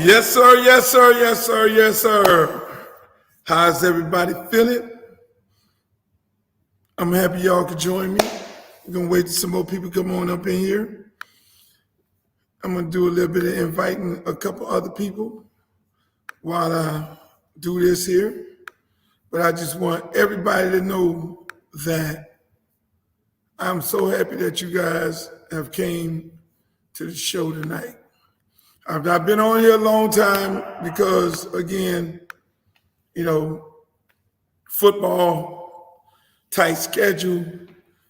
Yes, sir. Yes, sir. Yes, sir. Yes, sir. How's everybody feeling? I'm happy y'all could join me. We're going to wait till some more people come on up in here. I'm going to do a little bit of inviting a couple other people while I do this here. But I just want everybody to know that I'm so happy that you guys have came to the show tonight. I've been on here a long time because, again, you know, football, tight schedule,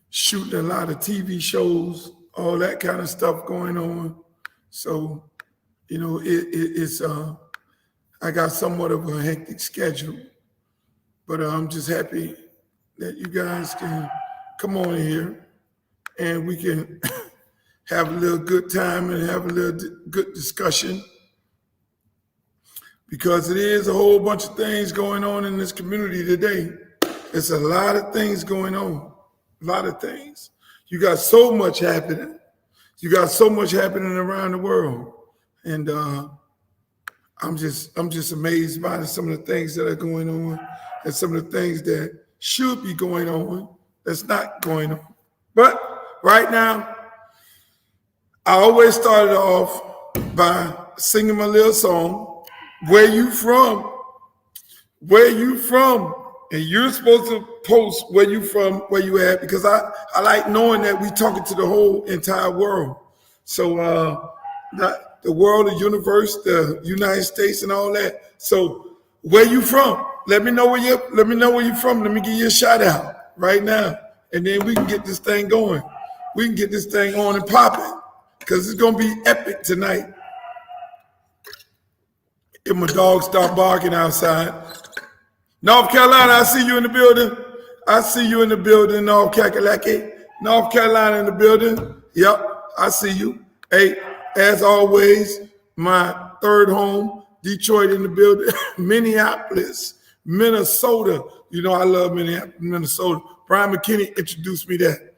shooting a lot of TV shows, all that kind of stuff going on. So, you know, it's I got somewhat of a hectic schedule, but I'm just happy that you guys can come on here and we can have a little good time and have a little good discussion, because it is a whole bunch of things going on in this community today. It's a lot of things going on, a lot of things. You got so much happening. You got so much happening around the world. And I'm just amazed by some of the things that are going on and some of the things that should be going on that's not going on. But right now, I always started off by singing my little song, Where You From? Where you from? And you're supposed to post where you from, where you at, because I like knowing that we talking to the whole entire world. So the world, the universe, the United States and all that. So where you from? Let me know where you're from. Let me give you a shout out right now. And then we can get this thing going. We can get this thing on and popping, because it's gonna be epic tonight. If my dogs start barking outside. North Carolina, I see you in the building. I see you in the building, North Kakalaki. North Carolina in the building. Yep, I see you. Hey, as always, my third home, Detroit in the building. Minneapolis, Minnesota. You know I love Minneapolis, Minnesota. Brian McKinney introduced me there.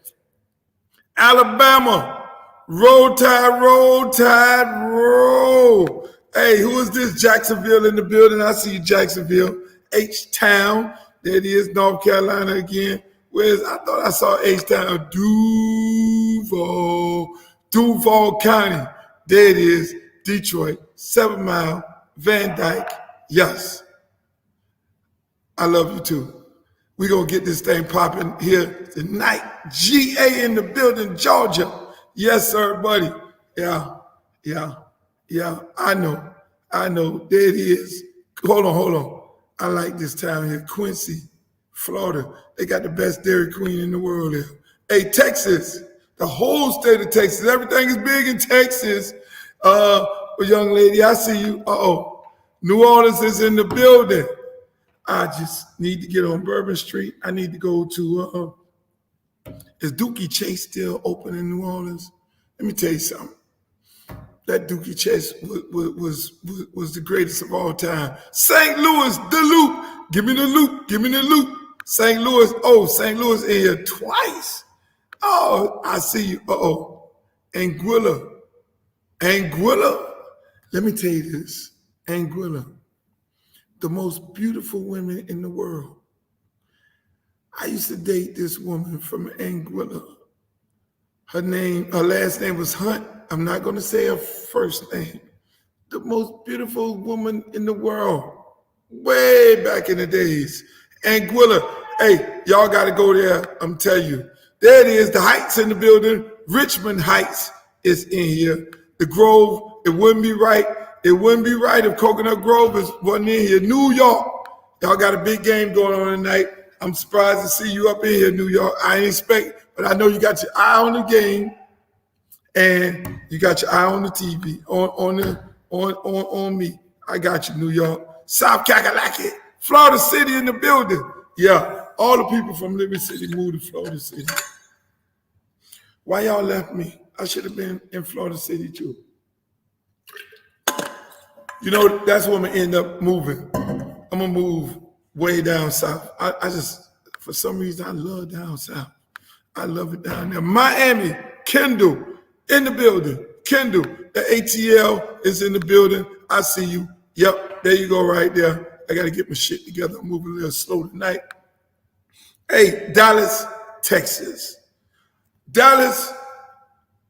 Alabama, roll tide, roll tide, roll. Hey, who is this? Jacksonville in the building. I see you, Jacksonville. H-Town. There it is, North Carolina again. I thought I saw H-Town. Duval County. There it is, Detroit. 7 Mile, Van Dyke. Yes. I love you too. We're going to get this thing popping here tonight. GA in the building, Georgia. Yes, sir, buddy. Yeah. I know. There it is. Hold on. I like this town here, Quincy, Florida. They got the best Dairy Queen in the world here. Hey, Texas, the whole state of Texas. Everything is big in Texas. Young lady, I see you. New Orleans is in the building. I just need to get on Bourbon Street. I need to go to, is Dookie Chase still open in New Orleans? Let me tell you something. That Dookie Chase was the greatest of all time. St. Louis, the loop. Give me the loop. St. Louis in here twice. Oh, I see you. Anguilla. Let me tell you this. Anguilla, the most beautiful women in the world. I used to date this woman from Anguilla. Her last name was Hunt. I'm not going to say her first name. The most beautiful woman in the world. Way back in the days. Anguilla. Hey, y'all got to go there. I'm telling you. There it is. The Heights in the building. Richmond Heights is in here. The Grove. It wouldn't be right. It wouldn't be right if Coconut Grove wasn't in here. New York. Y'all got a big game going on tonight. I'm surprised to see you up in here, New York. I ain't expect, but I know you got your eye on the game. And you got your eye on the TV, on me. I got you, New York. South Kakalaki, Florida City in the building. Yeah, all the people from Liberty City moved to Florida City. Why y'all left me? I should have been in Florida City too. You know, that's where I'm gonna end up moving. I'm gonna move way down south. I just, for some reason, I love down south. I love it down there. Miami, Kendall. In the building. Kendall, the ATL is in the building. I see you. Yep, there you go right there. I got to get my shit together. I'm moving a little slow tonight. Hey, Dallas, Texas. Dallas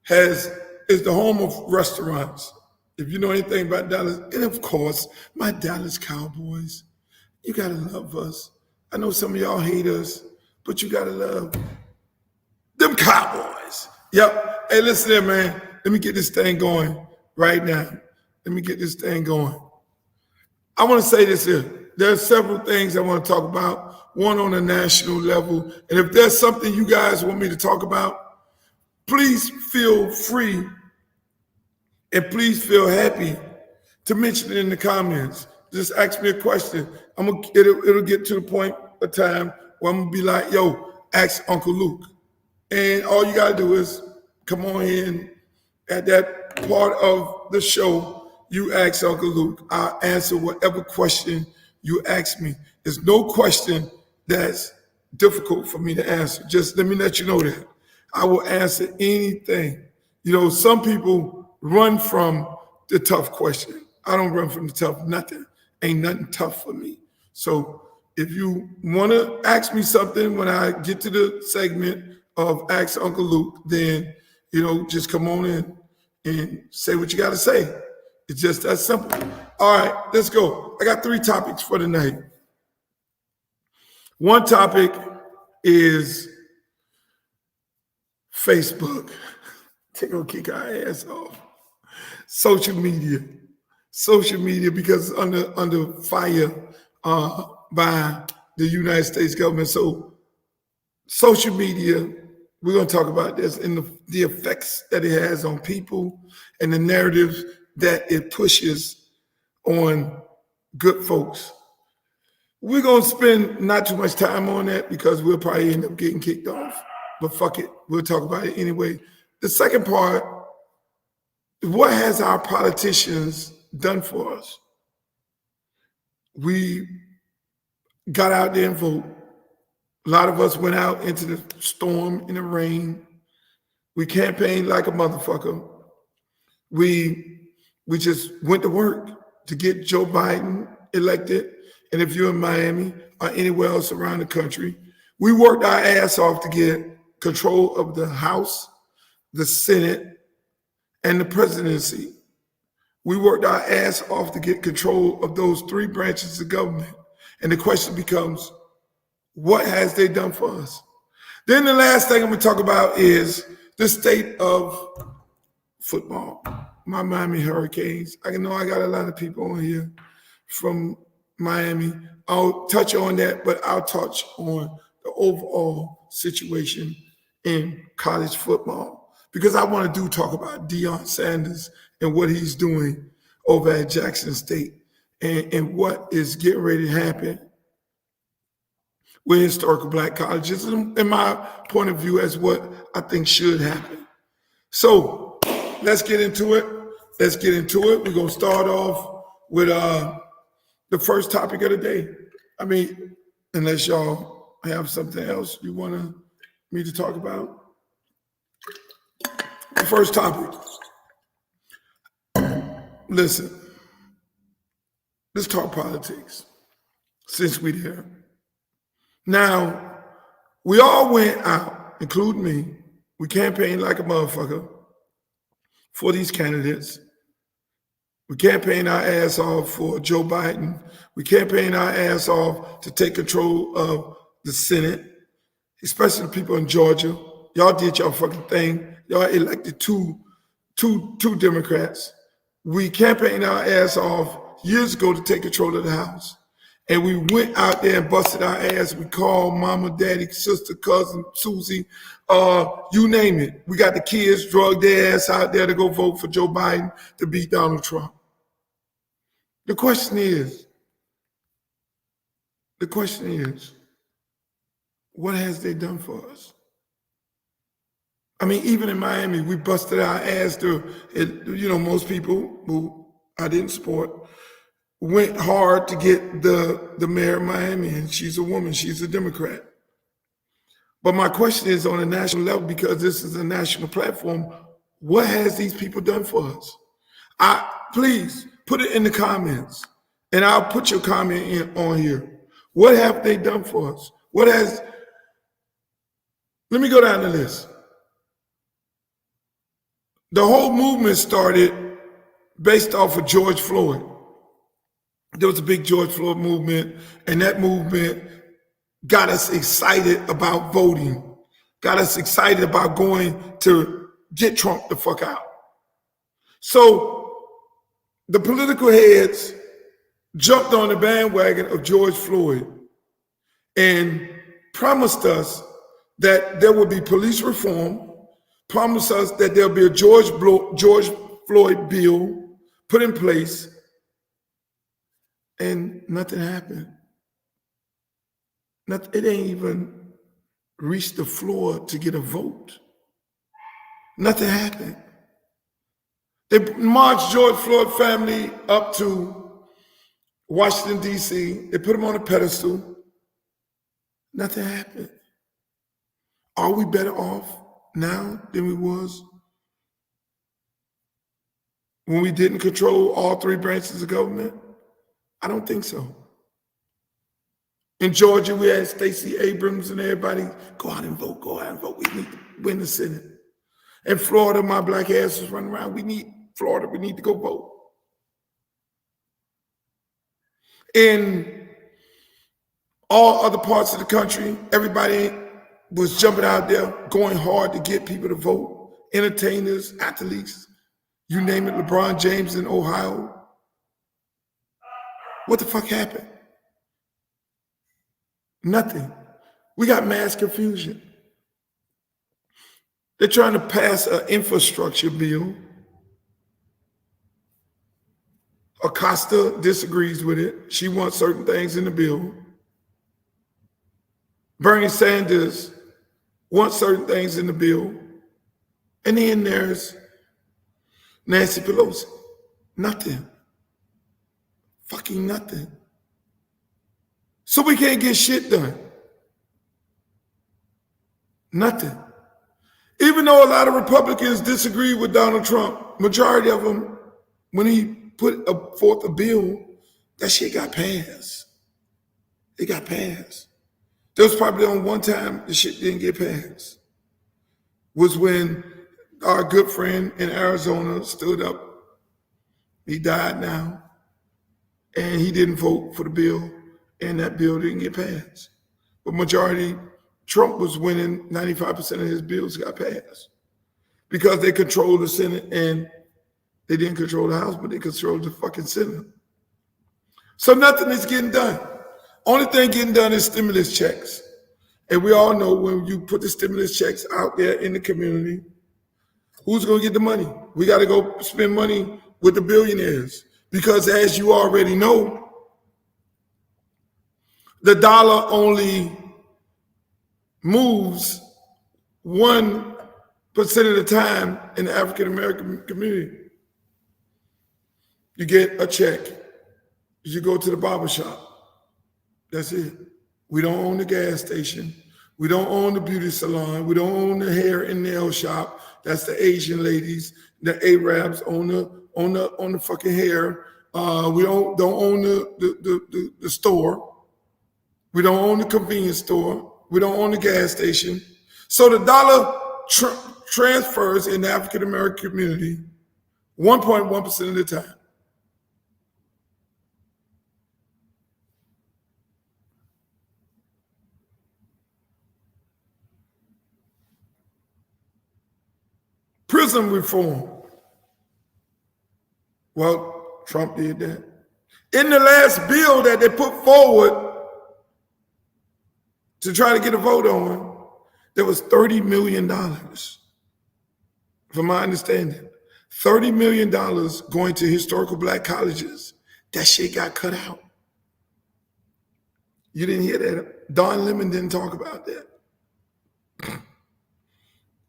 is the home of restaurants. If you know anything about Dallas, and of course, my Dallas Cowboys, you gotta love us. I know some of y'all hate us, but you gotta love them Cowboys. Yep. Hey, listen there, man. Let me get this thing going right now. Let me get this thing going. I want to say this here. There are several things I want to talk about, one on a national level. And if there's something you guys want me to talk about, please feel free and please feel happy to mention it in the comments. Just ask me a question. It'll get to the point of time where I'm gonna be like, yo, ask Uncle Luke. And all you gotta do is come on in at that part of the show, you ask Uncle Luke. I'll answer whatever question you ask me. There's no question that's difficult for me to answer. Just let me let you know that. I will answer anything. You know, some people run from the tough question. I don't run from the tough nothing. Ain't nothing tough for me. So if you want to ask me something when I get to the segment of Ask Uncle Luke, then, you know, just come on in and say what you got to say. It's just that simple. All right, let's go. I got 3 topics for tonight. One topic is Facebook. They're going to kick our ass off. Social media, because it's under fire by the United States government. So social media, we're going to talk about this and the effects that it has on people and the narratives that it pushes on good folks. We're going to spend not too much time on that because we'll probably end up getting kicked off. But fuck it, we'll talk about it anyway. The second part, what has our politicians done for us? We got out there and vote. A lot of us went out into the storm in the rain. We campaigned like a motherfucker. We just went to work to get Joe Biden elected. And if you're in Miami or anywhere else around the country, we worked our ass off to get control of the House, the Senate, and the presidency. We worked our ass off to get control of those 3 branches of government. And the question becomes, what has they done for us? Then the last thing I'm going to talk about is the state of football. My Miami Hurricanes. I know I got a lot of people on here from Miami. I'll touch on that, but I'll touch on the overall situation in college football because I want to talk about Deion Sanders and what he's doing over at Jackson State and what is getting ready to happen with historical black colleges, in my point of view, as what I think should happen. So let's get into it. We're going to start off with the first topic of the day. I mean, unless y'all have something else you want me to talk about. The first topic. Listen, let's talk politics since we're there. Now, we all went out, including me. We campaigned like a motherfucker for these candidates. We campaigned our ass off for Joe Biden. We campaigned our ass off to take control of the Senate, especially the people in Georgia. Y'all did y'all fucking thing. Y'all elected two Democrats. We campaigned our ass off years ago to take control of the House. And we went out there and busted our ass. We called mama, daddy, sister, cousin, Susie, you name it. We got the kids drugged their ass out there to go vote for Joe Biden to beat Donald Trump. The question is, what has they done for us? I mean, even in Miami, we busted our ass most people who I didn't support went hard to get the mayor of Miami, and she's a woman, she's a Democrat. But my question is on a national level, because this is a national platform, what has these people done for us? Please, put it in the comments, and I'll put your comment on here. What have they done for us? Let me go down the list. The whole movement started based off of George Floyd. There was a big George Floyd movement, and that movement got us excited about voting, got us excited about going to get Trump the fuck out. So the political heads jumped on the bandwagon of George Floyd and promised us that there would be police reform, promised us that there'll be a George Floyd bill put in place, and nothing happened. It ain't even reached the floor to get a vote. Nothing happened. They marched George Floyd family up to Washington, D.C. They put him on a pedestal. Nothing happened. Are we better off now than we was when we didn't control all three branches of government? I don't think so. In Georgia, we had Stacey Abrams and everybody, go out and vote, go out and vote. We need to win the Senate. In Florida, my black ass was running around. We need Florida, we need to go vote. In all other parts of the country, everybody was jumping out there, going hard to get people to vote. Entertainers, athletes, you name it, LeBron James in Ohio. What the fuck happened? Nothing. We got mass confusion. They're trying to pass an infrastructure bill. Acosta disagrees with it. She wants certain things in the bill. Bernie Sanders wants certain things in the bill. And then there's Nancy Pelosi. Nothing. Fucking nothing. So we can't get shit done. Nothing. Even though a lot of Republicans disagree with Donald Trump, majority of them, when he put forth a bill, that shit got passed. It got passed. There was probably on one time the shit didn't get passed. Was when our good friend in Arizona stood up. He died now. And he didn't vote for the bill. And that bill didn't get passed. But majority, Trump was winning, 95% of his bills got passed. Because they controlled the Senate, and they didn't control the House, but they controlled the fucking Senate. So nothing is getting done. Only thing getting done is stimulus checks. And we all know when you put the stimulus checks out there in the community, who's going to get the money? We got to go spend money with the billionaires. Because as you already know, the dollar only moves 1% of the time in the African-American community. You get a check. You go to the barber shop. That's it. We don't own the gas station. We don't own the beauty salon. We don't own the hair and nail shop. That's the Asian ladies. The Arabs own the fucking hair. We don't own the store. We don't own the convenience store. We don't own the gas station. So the dollar transfers in the African-American community 1.1% of the time. Prison reform. Well, Trump did that. In the last bill that they put forward to try to get a vote on, there was $30 million, from my understanding. $30 million going to historical black colleges. That shit got cut out. You didn't hear that? Don Lemon didn't talk about that.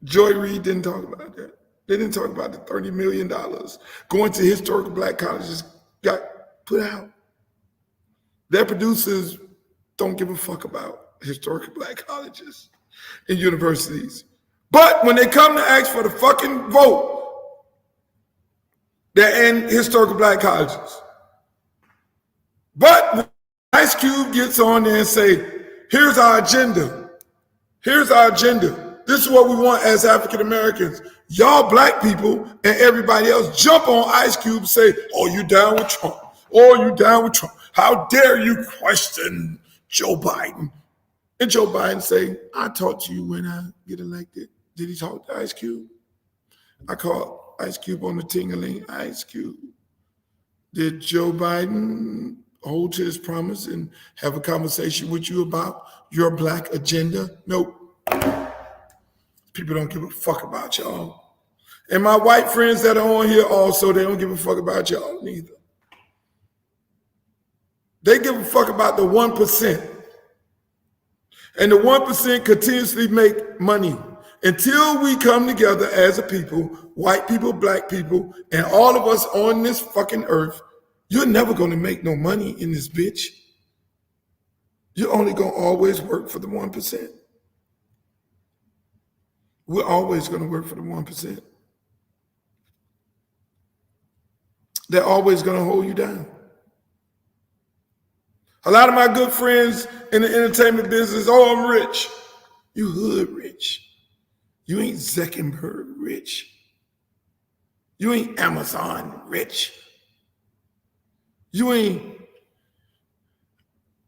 Joy Reid didn't talk about that. They didn't talk about the $30 million going to historical black colleges got put out. Their producers don't give a fuck about historical black colleges and universities. But when they come to ask for the fucking vote, They're in historical black colleges. But when Ice Cube gets on there and say, here's our agenda. Here's our agenda. This is what we want as African Americans. Y'all black people and everybody else jump on Ice Cube and say, oh, you down with Trump? Oh, you down with Trump? How dare you question Joe Biden? And Joe Biden say, I talk to you when I get elected. Did he talk to Ice Cube? I called Ice Cube on the ting-a-ling. Ice Cube, did Joe Biden hold to his promise and have a conversation with you about your black agenda? Nope. People don't give a fuck about y'all. And my white friends that are on here also, they don't give a fuck about y'all neither. They give a fuck about the 1%. And the 1% continuously make money until we come together as a people, white people, black people, and all of us on this fucking earth. You're never going to make no money in this bitch. You're only going to always work for the 1%. We're always going to work for the 1%. They're always going to hold you down. A lot of my good friends in the entertainment business, oh, I'm rich. You hood rich. You ain't Zuckerberg rich. You ain't Amazon rich. You ain't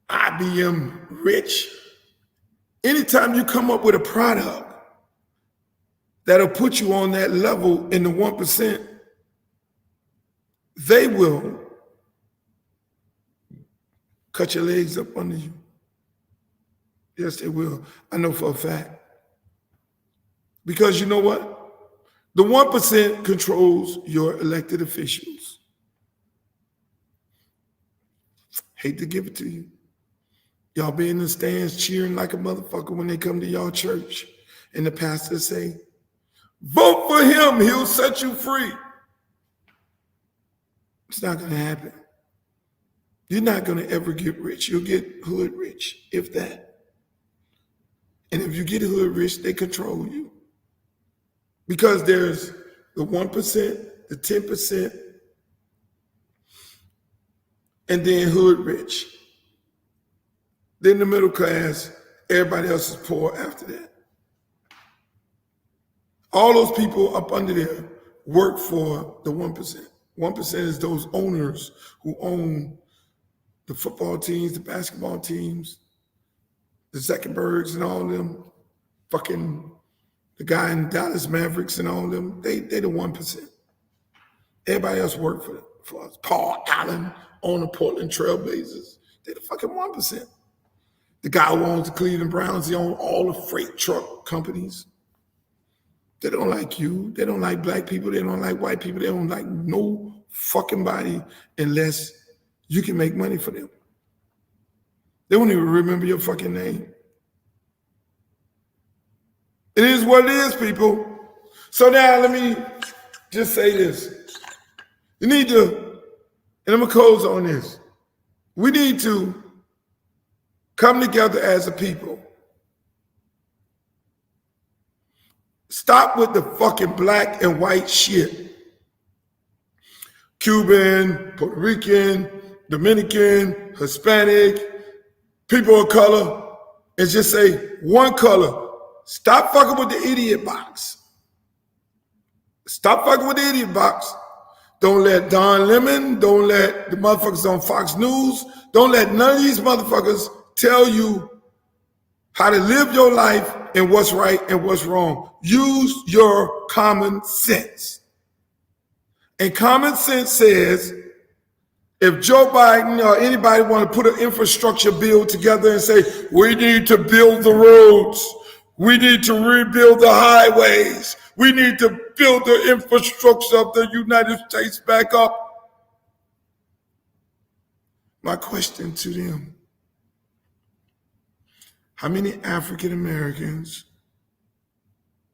IBM rich. Anytime you come up with a product that'll put you on that level in the 1%, they will cut your legs up under you. Yes, they will. I know for a fact. Because you know what? The 1% controls your elected officials. Hate to give it to you. Y'all be in the stands cheering like a motherfucker when they come to y'all church. And the pastor say, vote for him, he'll set you free. It's not going to happen. You're not going to ever get rich. You'll get hood rich, if that. And if you get hood rich, they control you. Because there's the 1%, the 10%, and then hood rich. Then the middle class, everybody else is poor after that. All those people up under there work for the 1%. 1% is those owners who own the football teams, the basketball teams, the Zuckerbergs and all of them, fucking the guy in Dallas Mavericks and all of them, they the 1%. Everybody else work for us. Paul Allen on the Portland Trail Blazers, they the fucking 1%. The guy who owns the Cleveland Browns, he owns all the freight truck companies. They don't like you. They don't like black people. They don't like white people. They don't like no fucking body unless you can make money for them. They won't even remember your fucking name. It is what it is, people. So now let me just say this. You need to, and I'm going to close on this. We need to come together as a people. Stop with the fucking black and white shit. Cuban, Puerto Rican, Dominican, Hispanic, people of color, and just say one color. Stop fucking with the idiot box. Stop fucking with the idiot box. Don't let Don Lemon, don't let the motherfuckers on Fox News, don't let none of these motherfuckers tell you how to live your life and what's right and what's wrong. Use your common sense. And common sense says, if Joe Biden or anybody want to put an infrastructure bill together and say, we need to build the roads, we need to rebuild the highways, we need to build the infrastructure of the United States back up. My question to them, how many African Americans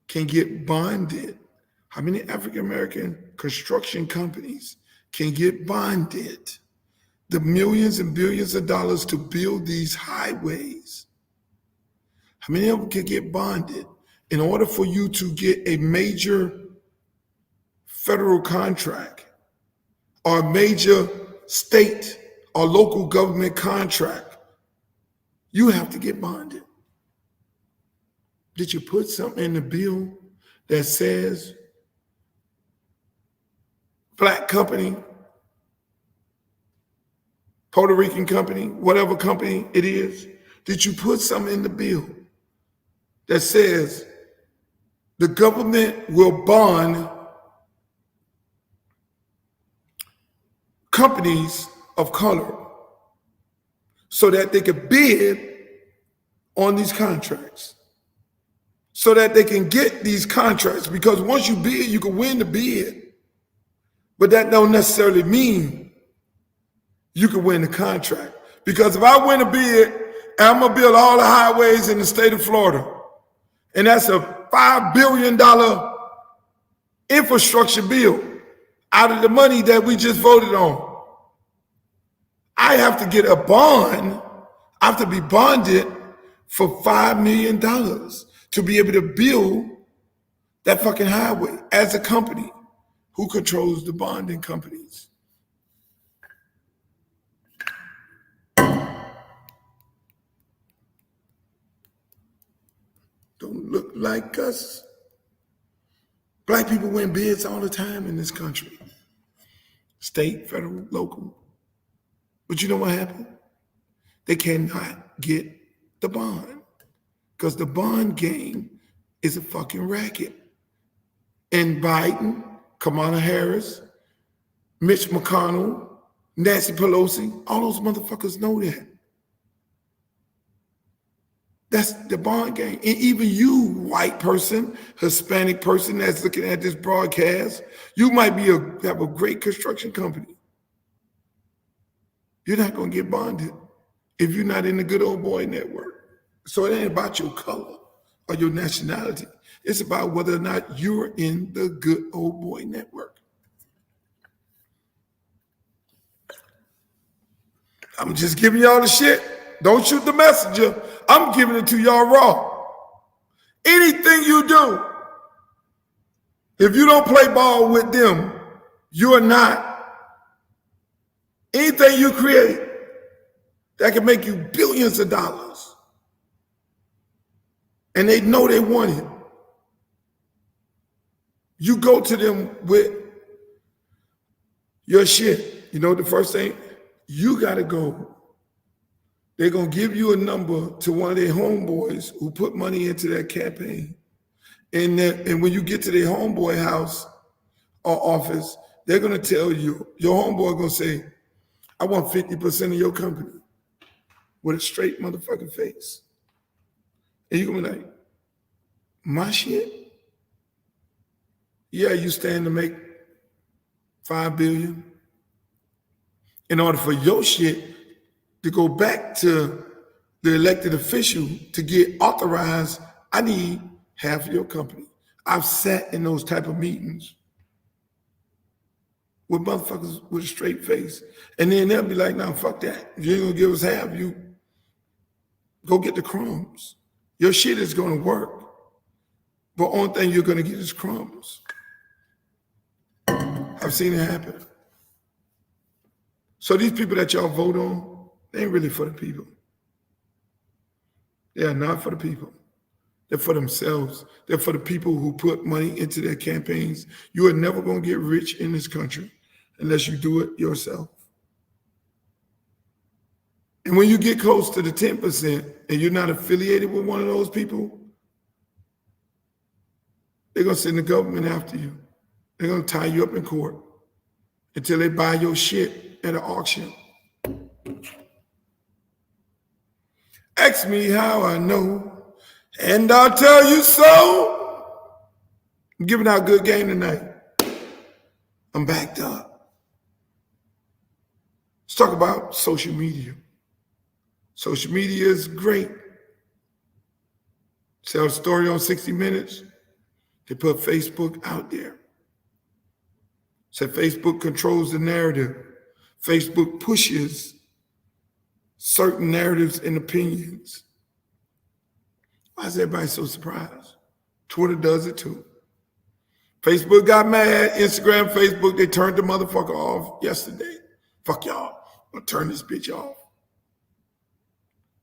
can get bonded? How many African American construction companies can get bonded the millions and billions of dollars to build these highways? How many of them can get bonded in order for you to get a major federal contract or a major state or local government contract, you have to get bonded. Did you put something in the bill that says black company, Puerto Rican company, whatever company it is, did you put something in the bill that says the government will bond companies of color so that they could bid on these contracts, so that they can get these contracts? Because once you bid, you can win the bid, but that don't necessarily mean you can win the contract. Because if I win a bid and I'm gonna build all the highways in the state of Florida, and that's a $5 billion infrastructure bill out of the money that we just voted on, I have to get a bond. I have to be bonded for $5 million to be able to build that fucking highway as a company. Who controls the bonding companies? Don't look like us. Black people win bids all the time in this country. State, federal, local. But you know what happened? They cannot get the bond because the bond game is a fucking racket. And Biden, Kamala Harris, Mitch McConnell, Nancy Pelosi, all those motherfuckers know that. That's the bond game. And even you, white person, Hispanic person that's looking at this broadcast, you might have a great construction company. You're not going to get bonded if you're not in the good old boy network. So it ain't about your color or your nationality. It's about whether or not you're in the good old boy network. I'm just giving y'all the shit. Don't shoot the messenger. I'm giving it to y'all raw. Anything you do, if you don't play ball with them, you are not. Anything you create that can make you billions of dollars, and they know they want it, you go to them with your shit. You know the first thing? You got to go. They're going to give you a number to one of their homeboys who put money into that campaign. And when you get to their homeboy house or office, they're going to tell you, your homeboy going to say, I want 50% of your company, with a straight motherfucking face. And you're going to be like, my shit? Yeah, you stand to make $5 billion. In order for your shit to go back to the elected official to get authorized, I need half of your company. I've sat in those type of meetings with motherfuckers with a straight face. And then they'll be like, nah, fuck that. If you ain't gonna give us half, you go get the crumbs. Your shit is gonna work, but only thing you're gonna get is crumbs. I've seen it happen. So these people that y'all vote on, they ain't really for the people. They are not for the people. They're for themselves. They're for the people who put money into their campaigns. You are never going to get rich in this country unless you do it yourself. And when you get close to the 10% and you're not affiliated with one of those people, they're going to send the government after you. They're going to tie you up in court until they buy your shit at an auction. Ask me how I know, and I'll tell you so. I'm giving out a good game tonight. I'm backed up. Let's talk about social media. Social media is great. Tell a story on 60 Minutes. They put Facebook out there. Said Facebook controls the narrative. Facebook pushes certain narratives and opinions. Why is everybody so surprised? Twitter does it too. Facebook got mad. Instagram, Facebook, they turned the motherfucker off yesterday. Fuck y'all. I'm gonna turn this bitch off.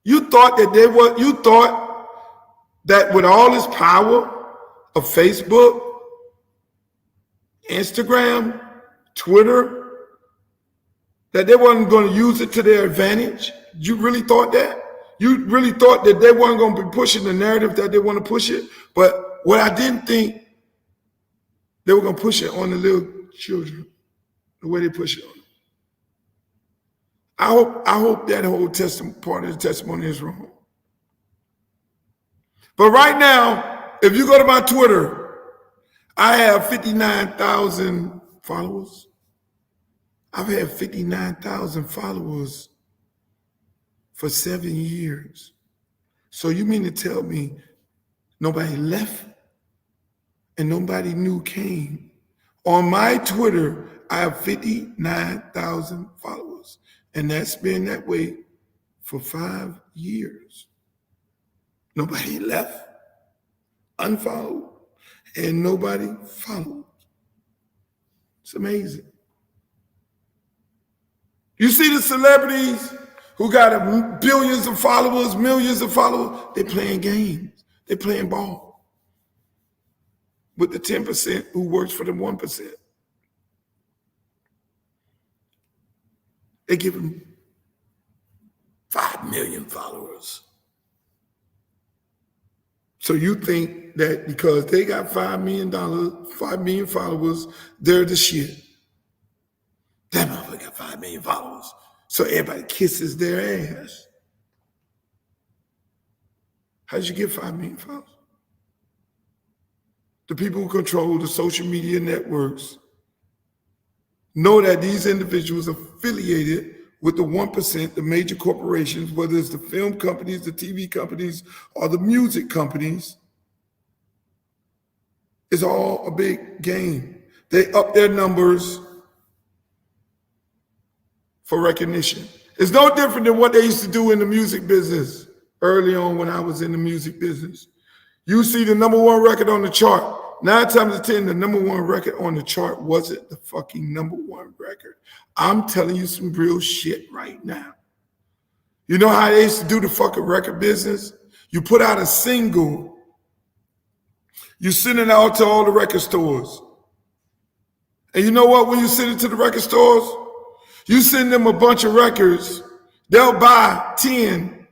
You thought that with all this power of Facebook, Instagram, Twitter, that they wasn't going to use it to their advantage? You really thought that? You really thought that they weren't going to be pushing the narrative that they want to push it? But what I didn't think, they were going to push it on the little children, the way they push it on them. I hope that whole part of the testimony is wrong. But right now, if you go to my Twitter, I have 59,000 followers. I've had 59,000 followers for 7 years. So you mean to tell me nobody left and nobody new came? On my Twitter, I have 59,000 followers. And that's been that way for 5 years. Nobody left, unfollowed, and nobody followed. It's amazing. You see the celebrities who got billions of followers, millions of followers, they're playing games. They're playing ball with the 10% who works for the 1%. They give them 5 million followers. So you think that because they got $5 million followers, they're the shit. That motherfucker got 5 million followers. So everybody kisses their ass. How'd you get 5 million followers? The people who control the social media networks know that these individuals are affiliated with the 1%, the major corporations, whether it's the film companies, the TV companies, or the music companies. It's all a big game. They up their numbers for recognition. It's no different than what they used to do in the music business early on when I was in the music business. You see the #1 record on the chart. 9 times out of 10, the #1 record on the chart wasn't the fucking #1 record. I'm telling you some real shit right now. You know how they used to do the fucking record business? You put out a single, you send it out to all the record stores. And you know what, when you send it to the record stores, you send them a bunch of records, they'll buy 10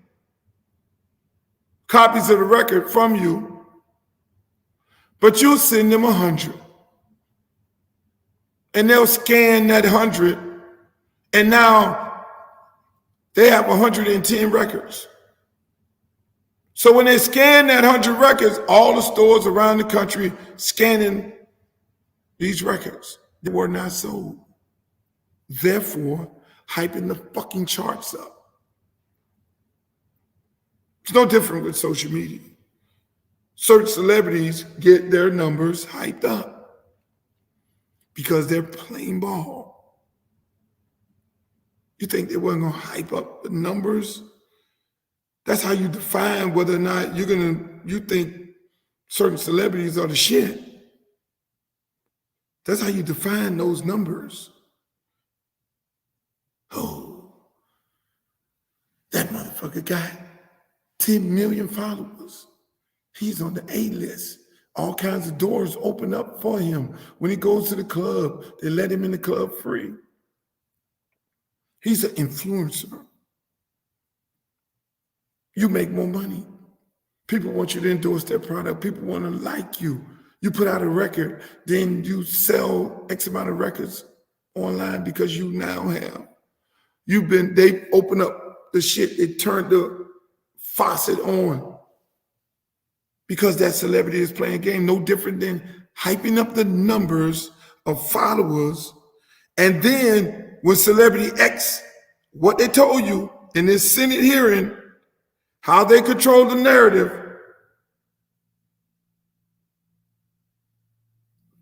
copies of the record from you, but you'll send them 100. And they'll scan that 100, and now they have 110 records. So when they scan that 100 records, all the stores around the country scanning these records, they were not sold. Therefore, hyping the fucking charts up. It's no different with social media. Certain celebrities get their numbers hyped up because they're playing ball. You think they weren't going to hype up the numbers? That's how you define whether or not you think certain celebrities are the shit. That's how you define those numbers. Oh, that motherfucker got 10 million followers. He's on the A-list. All kinds of doors open up for him. When he goes to the club, they let him in the club free. He's an influencer. You make more money. People want you to endorse their product. People want to like you. You put out a record, then you sell X amount of records online because you now have. They open up the shit, they turn the faucet on because that celebrity is playing a game, no different than hyping up the numbers of followers. And then when celebrity X, what they told you in this Senate hearing, how they control the narrative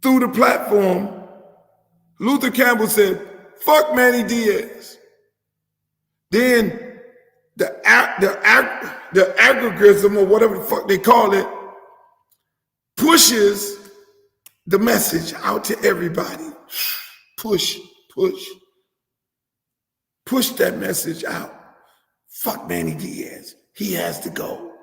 through the platform, Luther Campbell said, fuck Manny Diaz. Then the aggregism, or whatever the fuck they call it, pushes the message out to everybody. Push that message out. Fuck Manny Diaz. He has to go.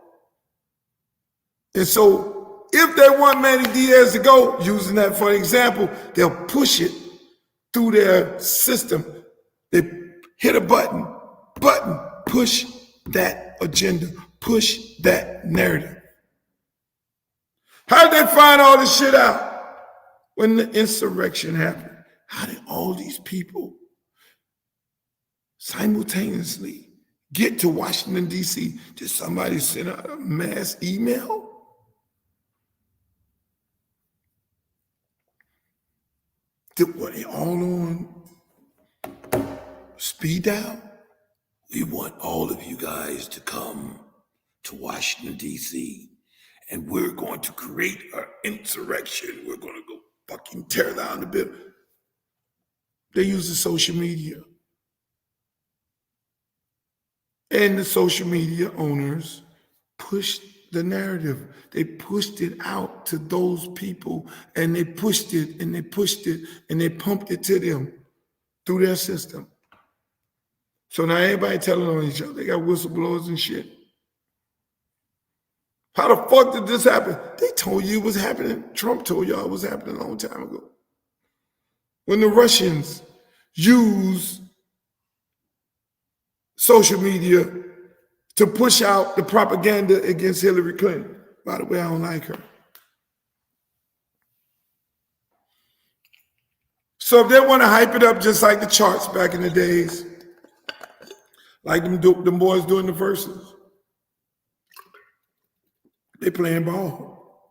And so if they want Manny Diaz to go, using that for an example, they'll push it through their system. They hit a button, push that agenda, push that narrative. How did they find all this shit out? When the insurrection happened, how did all these people simultaneously get to Washington, D.C.? Did somebody send out a mass email? Were they all on speed dial? We want all of you guys to come to Washington, D.C., and we're going to create an insurrection. We're going to go fucking tear down the building. They use the social media. And the social media owners pushed the narrative. They pushed it out to those people, and they pushed it, and they pushed it, and they pumped it to them through their system. So now everybody telling on each other. They got whistleblowers and shit. How the fuck did this happen? They told you it was happening. Trump told y'all it was happening a long time ago. When the Russians use social media to push out the propaganda against Hillary Clinton. By the way, I don't like her. So if they want to hype it up just like the charts back in the days, like them boys doing the verses, they playing ball.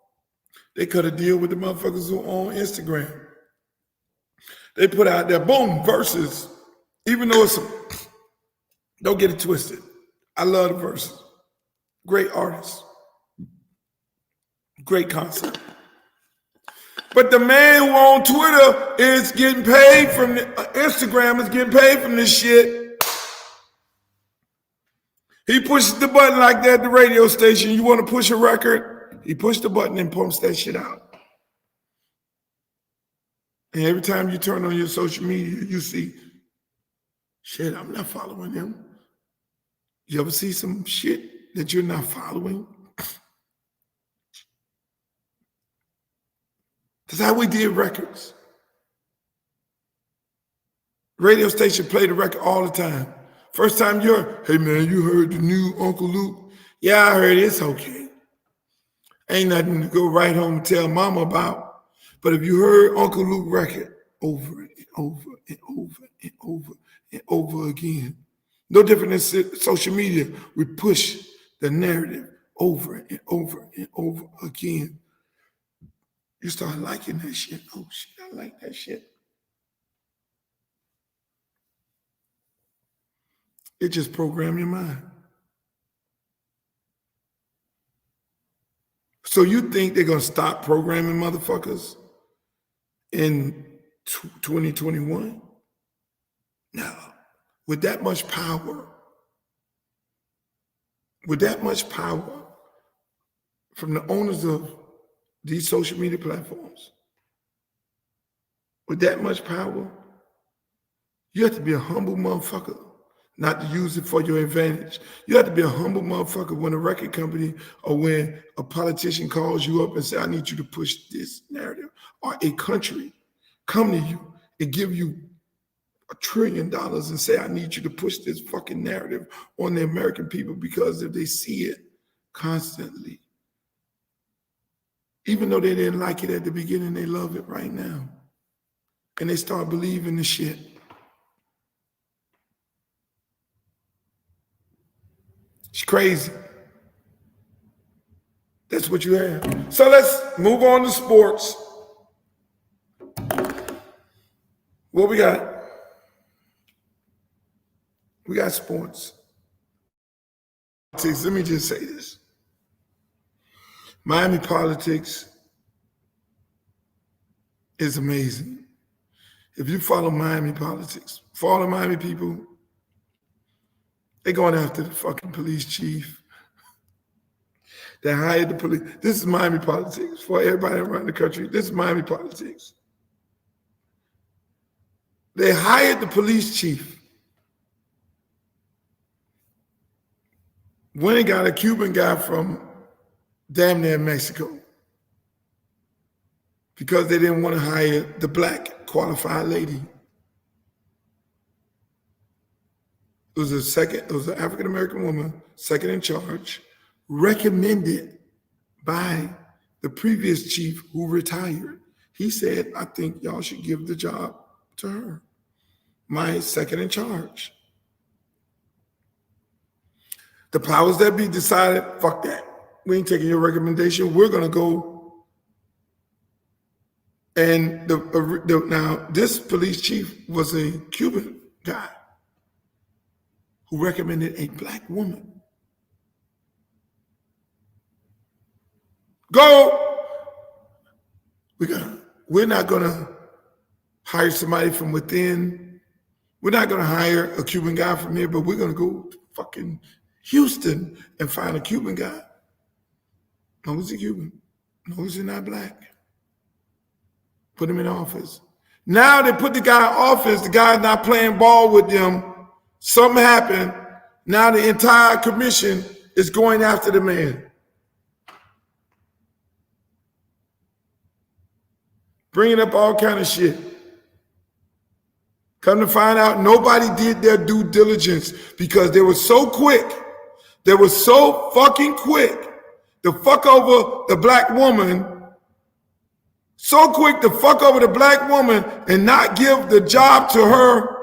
They cut a deal with the motherfuckers who own Instagram. They put out their boom verses, even though it's don't get it twisted. I love the verses. Great artists. Great concept. But the man who on Twitter is getting paid from Instagram is getting paid from this shit. He pushes the button like that at the radio station. You want to push a record? He pushed the button and pumps that shit out. And every time you turn on your social media, you see, shit, I'm not following him. You ever see some shit that you're not following? That's how we did records. Radio station played the record all the time. First time you heard, hey man, you heard the new Uncle Luke? Yeah, I heard it. It's okay. Ain't nothing to go right home and tell mama about. But if you heard Uncle Luke record over and over and over and over and over again, no different than social media, we push the narrative over and over and over again. You start liking that shit. Oh shit, I like that shit. It just programmed your mind. So you think they're gonna stop programming motherfuckers in 2021? No. With that much power from the owners of these social media platforms, with that much power, you have to be a humble motherfucker not to use it for your advantage. You have to be a humble motherfucker when a record company or when a politician calls you up and say, I need you to push this narrative, or a country come to you and give you $1 trillion and say, I need you to push this fucking narrative on the American people, because if they see it constantly, even though they didn't like it at the beginning, they love it right now. And they start believing the shit. It's crazy. That's what you have. So let's move on to sports. What we got? We got sports. Let me just say this. Miami politics is amazing. If you follow Miami politics, for all the Miami people, they're going after the fucking police chief. They hired the police. This is Miami politics for everybody around the country. This is Miami politics. They hired the police chief. Went and got a Cuban guy from damn near Mexico because they didn't want to hire the black qualified lady. It was an African-American woman, second in charge, recommended by the previous chief who retired. He said, I think y'all should give the job to her, my second in charge. The powers that be decided, fuck that. We ain't taking your recommendation. We're going to go. And now this police chief was a Cuban guy who recommended a black woman. Go. We're not going to hire somebody from within. We're not going to hire a Cuban guy from here, but we're going to go to fucking Houston and find a Cuban guy. No, he's a Cuban. No, he's not black. Put him in office. Now they put the guy in office. The guy's not playing ball with them. Something happened. Now the entire commission is going after the man. Bringing up all kind of shit. Come to find out, nobody did their due diligence because they were so quick. They were so fucking quick to fuck over the black woman. So quick to fuck over the black woman and not give the job to her.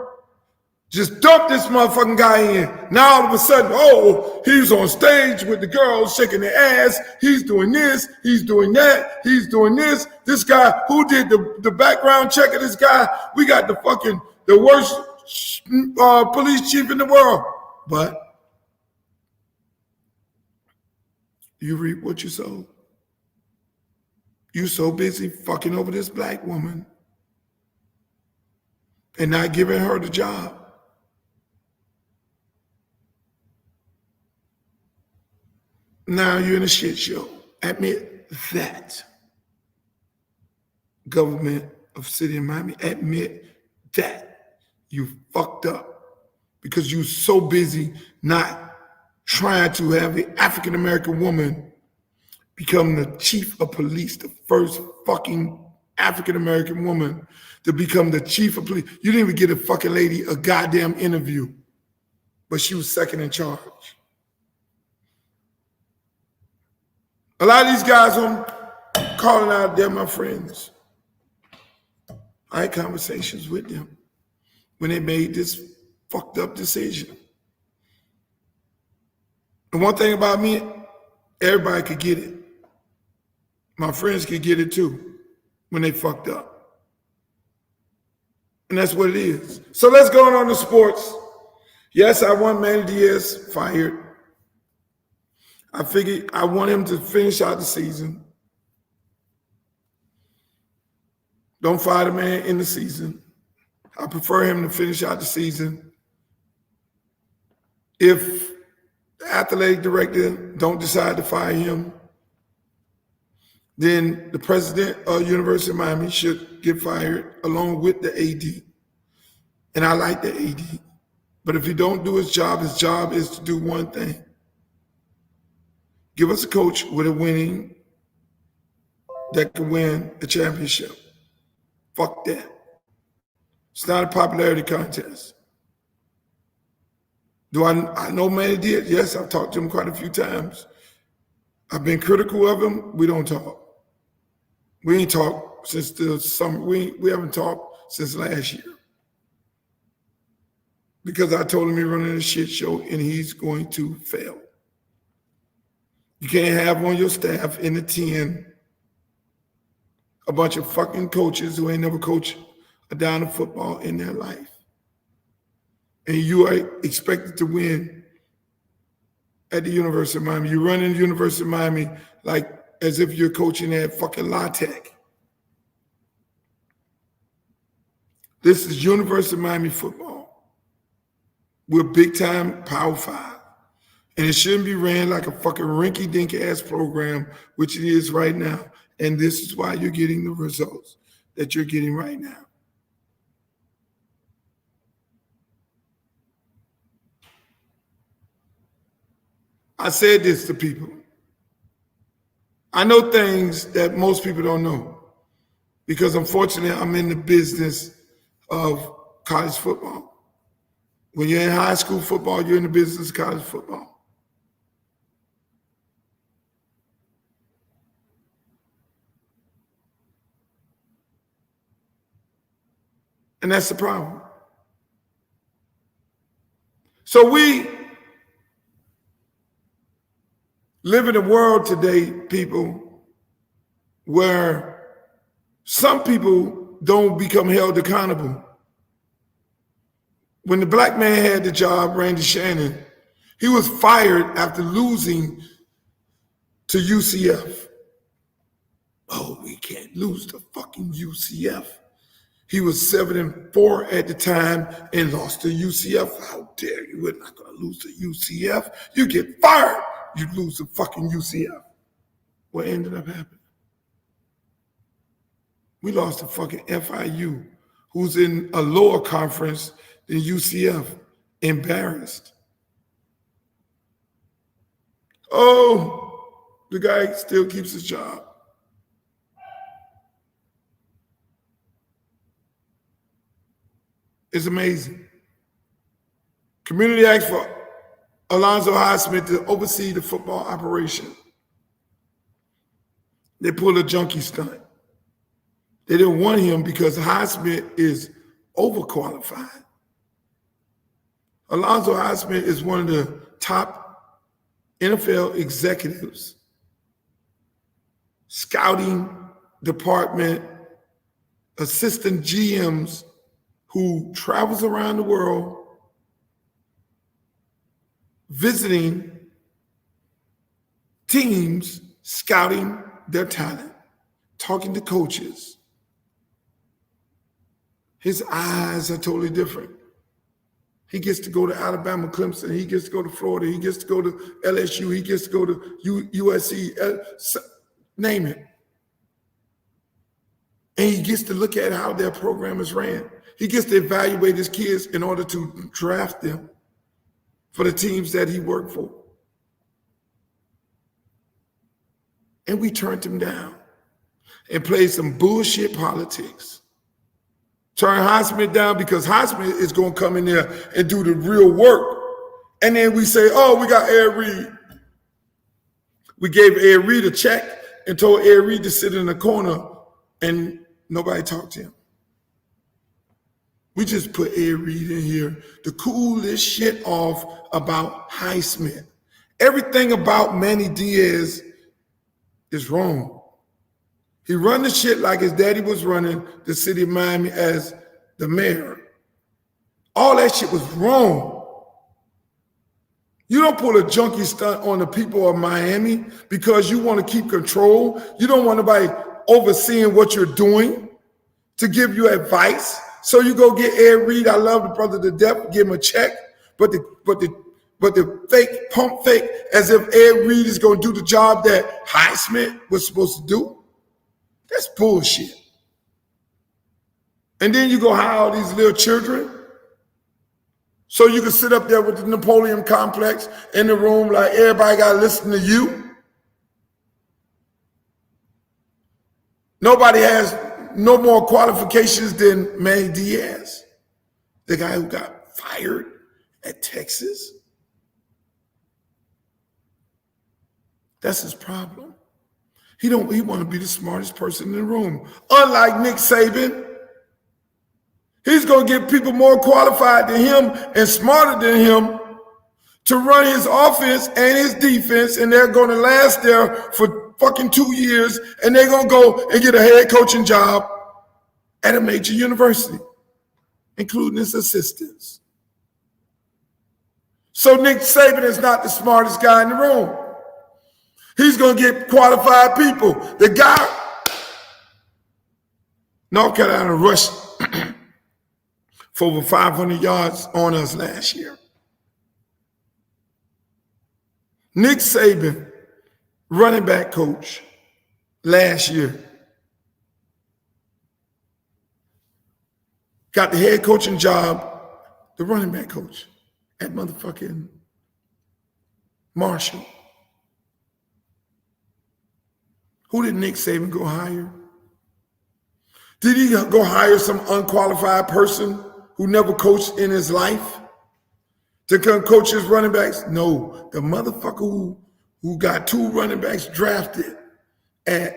Just dump this motherfucking guy in. Now all of a sudden, oh, he's on stage with the girls shaking their ass. He's doing this. He's doing that. He's doing this. This guy, who did the background check of this guy? We got the worst police chief in the world. But you reap what you sow. You so busy fucking over this black woman and not giving her the job. Now you're in a shit show. Admit that. Government of City of Miami, admit that you fucked up because you're so busy not trying to have an African-American woman become the chief of police, the first fucking African-American woman to become the chief of police. You didn't even get a fucking lady a goddamn interview, but she was second in charge. A lot of these guys I'm calling out, they're my friends. I had conversations with them when they made this fucked up decision. And one thing about me, everybody could get it. My friends could get it too when they fucked up. And that's what it is. So let's go on to sports. Yes, I want Manny Diaz fired. I figured I want him to finish out the season. Don't fire the man in the season. I prefer him to finish out the season. If the athletic director don't decide to fire him, then the president of University of Miami should get fired along with the AD. And I like the AD. But if he don't do his job is to do one thing. Give us a coach with a winning that can win a championship. Fuck that. It's not a popularity contest. Do I know Manny Diaz? Yes, I've talked to him quite a few times. I've been critical of him. We don't talk. We ain't talked since the summer. We haven't talked since last year. Because I told him he's running a shit show and he's going to fail. You can't have on your staff in the 10 a bunch of fucking coaches who ain't never coached a down of football in their life. And you are expected to win at the University of Miami. You run in the University of Miami like as if you're coaching at fucking La Tech. This is University of Miami football. We're big time Power 5. And it shouldn't be ran like a fucking rinky-dink ass program, which it is right now. And this is why you're getting the results that you're getting right now. I said this to people. I know things that most people don't know because unfortunately I'm in the business of college football. When you're in high school football, you're in the business of college football. And that's the problem. So we live in a world today, people, where some people don't become held accountable. When the black man had the job, Randy Shannon, he was fired after losing to UCF. Oh, we can't lose to fucking UCF. He was 7-4 at the time and lost to UCF. How dare you? We're not going to lose to UCF. You get fired. You lose to fucking UCF. What ended up happening? We lost to fucking FIU, who's in a lower conference than UCF. Embarrassed. Oh, the guy still keeps his job. It's amazing. Community asked for Alonzo Highsmith to oversee the football operation. They pulled a junkie stunt. They didn't want him because Highsmith is overqualified. Alonzo Highsmith is one of the top NFL executives, scouting department, assistant GMs who travels around the world visiting teams, scouting their talent, talking to coaches. His eyes are totally different. He gets to go to Alabama, Clemson. He gets to go to Florida. He gets to go to LSU. He gets to go to USC, name it. And he gets to look at how their program is ran. He gets to evaluate his kids in order to draft them for the teams that he worked for. And we turned him down and played some bullshit politics. Turn Highsmith down because Highsmith is going to come in there and do the real work. And then we say, oh, we got Ed Reed. We gave Ed Reed a check and told Ed Reed to sit in the corner, and nobody talked to him. We just put Ed Reed in here to cool this shit off about Highsmith. Everything about Manny Diaz is wrong. He run the shit like his daddy was running the city of Miami as the mayor. All that shit was wrong. You don't pull a junkie stunt on the people of Miami because you want to keep control. You don't want nobody overseeing what you're doing to give you advice. So you go get Ed Reed. I love the brother to death. Give him a check, but the fake pump fake as if Ed Reed is going to do the job that Highsmith was supposed to do. That's bullshit. And then you go hire all these little children so you can sit up there with the Napoleon complex in the room like everybody got to listen to you. Nobody has no more qualifications than Manny Diaz, the guy who got fired at Texas. That's his problem. He want to be the smartest person in the room. Unlike Nick Saban, he's going to get people more qualified than him and smarter than him to run his offense and his defense, and they're going to last there for fucking 2 years, and they're going to go and get a head coaching job at a major university, including his assistants. So Nick Saban is not the smartest guy in the room. He's going to get qualified people. The guy, North Carolina rushed for over 500 yards on us last year. Nick Saban, running back coach, last year, got the head coaching job, the running back coach at motherfucking Marshall. Who did Nick Saban go hire? Did he go hire some unqualified person who never coached in his life to come coach his running backs? No, the motherfucker who got 2 running backs drafted at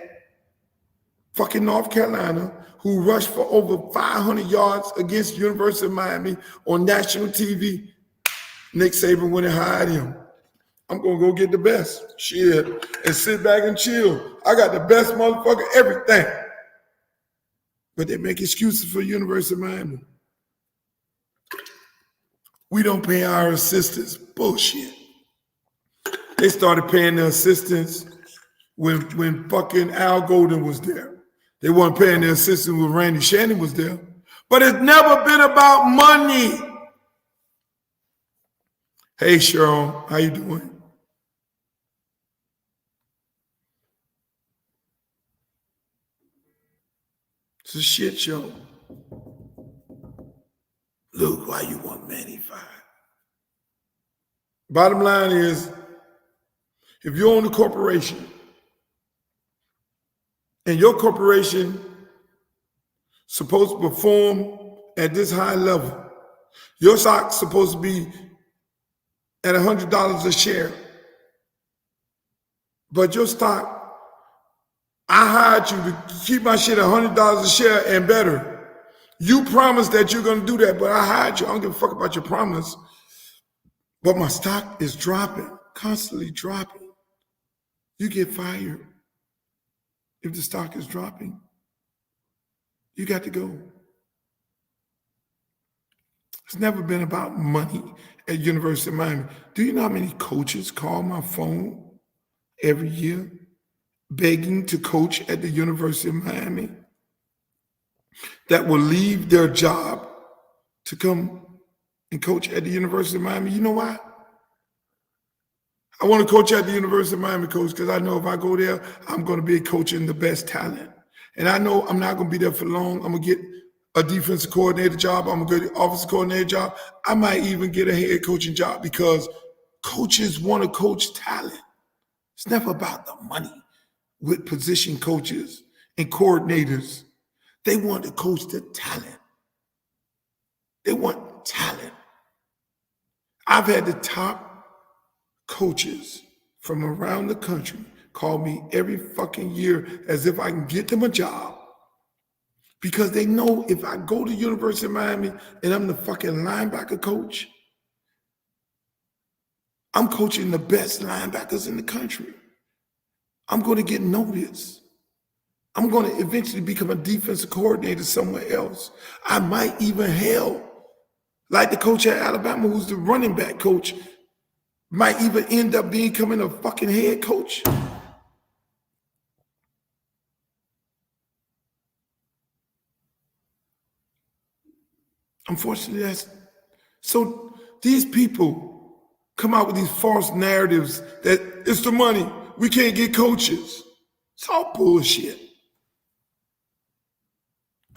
fucking North Carolina, who rushed for over 500 yards against University of Miami on national TV, Nick Saban went and hired him. I'm going to go get the best shit and sit back and chill. I got the best motherfucker, everything. But they make excuses for University of Miami. We don't pay our assistants. Bullshit. They started paying the assistants when fucking Al Golden was there. They weren't paying the assistant when Randy Shannon was there. But it's never been about money. Hey, Cheryl, how you doing? It's a shit show. Luke, why you want Manny fired? Bottom line is, if you own a corporation and your corporation supposed to perform at this high level, your stock's supposed to be at $100 a share, but your stock, I hired you to keep my shit at $100 a share and better. You promised that you're going to do that, but I hired you. I don't give a fuck about your promise. But my stock is dropping, constantly dropping. You get fired if the stock is dropping. You got to go. It's never been about money at University of Miami. Do you know how many coaches call my phone every year begging to coach at the University of Miami that will leave their job to come and coach at the University of Miami? You know why? I want to coach at the University of Miami, coach, because I know if I go there, I'm going to be coaching the best talent. And I know I'm not going to be there for long. I'm going to get a defensive coordinator job. I'm going to get an offensive coordinator job. I might even get a head coaching job because coaches want to coach talent. It's never about the money with position coaches and coordinators. They want to coach the talent. They want talent. I've had the top coaches from around the country call me every fucking year as if I can get them a job because they know if I go to University of Miami and I'm the fucking linebacker coach, I'm coaching the best linebackers in the country. I'm going to get noticed. I'm going to eventually become a defensive coordinator somewhere else. I might even, hell, like the coach at Alabama, who's the running back coach, might even end up becoming a fucking head coach. Unfortunately, that's so. These people come out with these false narratives that it's the money. We can't get coaches. It's all bullshit.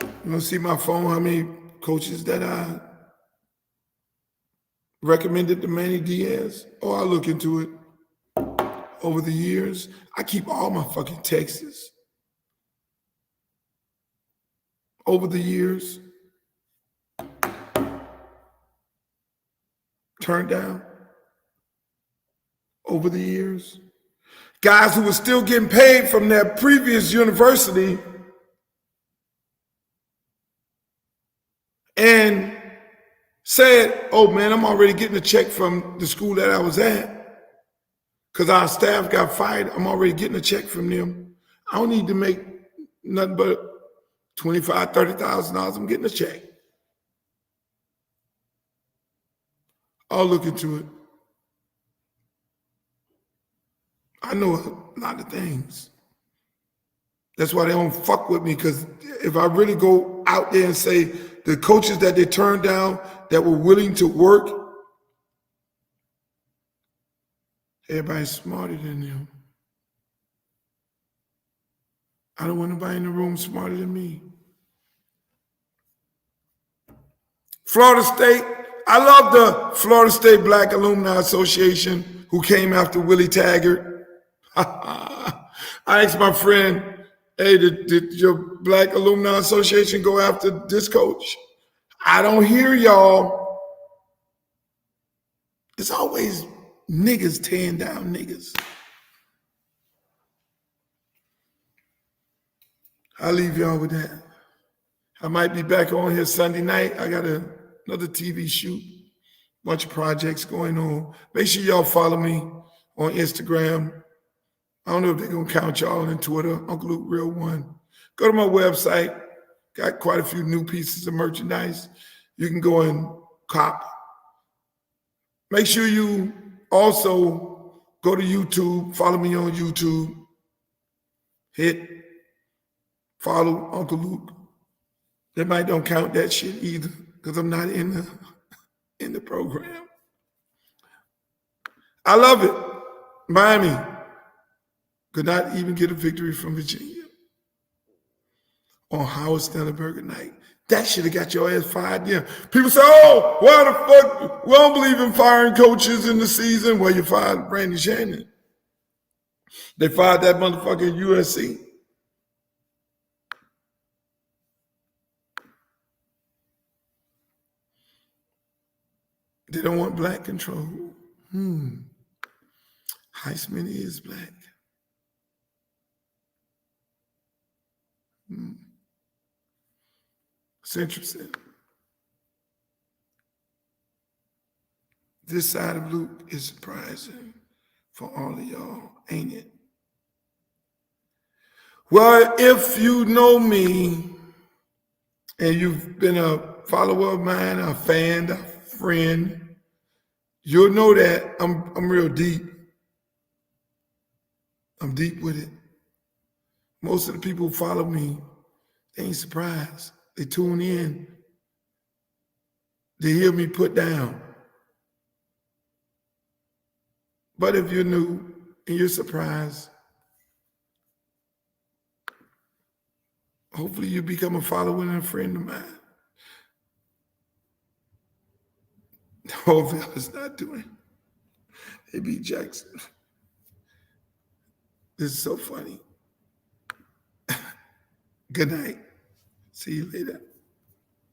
You want to see my phone, how many coaches that I recommended to Manny Diaz? Oh, I'll look into it. Over the years, I keep all my fucking texts. Over the years, turned down. Over the years, guys who were still getting paid from their previous university and said, oh man, I'm already getting a check from the school that I was at because our staff got fired. I'm already getting a check from them. I don't need to make nothing but $25,000, $30,000. I'm getting a check. I'll look into it. I know a lot of things. That's why they don't fuck with me, because if I really go out there and say the coaches that they turned down that were willing to work Everybody's smarter than them. I don't want nobody in the room smarter than me. Florida State, I love the Florida State Black Alumni Association who came after Willie Taggart. I asked my friend, hey, did your Black Alumni Association go after this coach? I don't hear y'all. It's always niggas tearing down niggas. I'll leave y'all with that. I might be back on here Sunday night. I got another TV shoot, bunch of projects going on. Make sure y'all follow me on Instagram. I don't know if they're going to count y'all on Twitter, Uncle Luke Real One. Go to my website. Got quite a few new pieces of merchandise. You can go and cop. Make sure you also go to YouTube. Follow me on YouTube. Hit follow Uncle Luke. They might don't count that shit either because I'm not in the program. I love it. Miami could not even get a victory from Virginia on Howard Stellenberger night. That should have got your ass fired. Yeah. People say, oh, why the fuck? We don't believe in firing coaches in the season. Well, you fired Brandon Shannon. They fired that motherfucker at USC. They don't want black control. Heisman is black. It's interesting. This side of Luke is surprising for all of y'all, ain't it? Well, if you know me and you've been a follower of mine, a fan, a friend, you'll know that I'm real deep. I'm deep with it. Most of the people who follow me, they ain't surprised. They tune in. They hear me put down. But if you're new and you're surprised, hopefully you become a follower and a friend of mine. Orville is not doing. They beat Jackson. This is so funny. Good night. See you later.